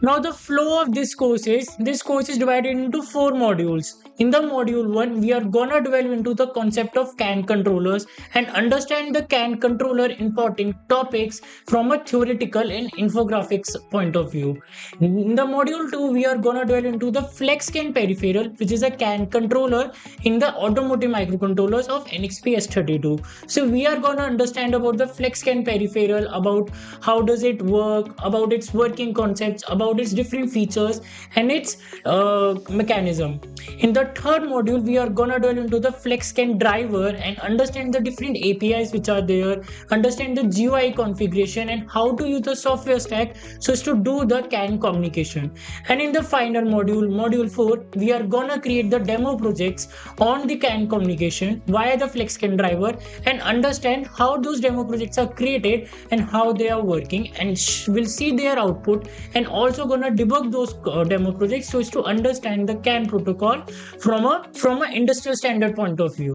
Now the flow of this course is divided into 4 modules. In the module 1, we are gonna delve into the concept of CAN controllers and understand the CAN controller important topics from a theoretical and infographics point of view. In the module 2, we are gonna delve into the FlexCAN peripheral, which is a CAN controller in the automotive microcontrollers of NXP S32. So we are gonna understand about the FlexCAN peripheral, about how does it work, about its working concepts, about its different features and its mechanism. In the third module, we are gonna delve into the FlexCAN driver and understand the different APIs which are there, understand the GUI configuration and how to use the software stack so as to do the CAN communication. And in the final module, module 4, we are gonna create the demo projects on the CAN communication via the FlexCAN driver and understand how those demo projects are created and how they are working, and we'll see their output and also gonna debug those demo projects so as to understand the CAN protocol from a industrial standard point of view.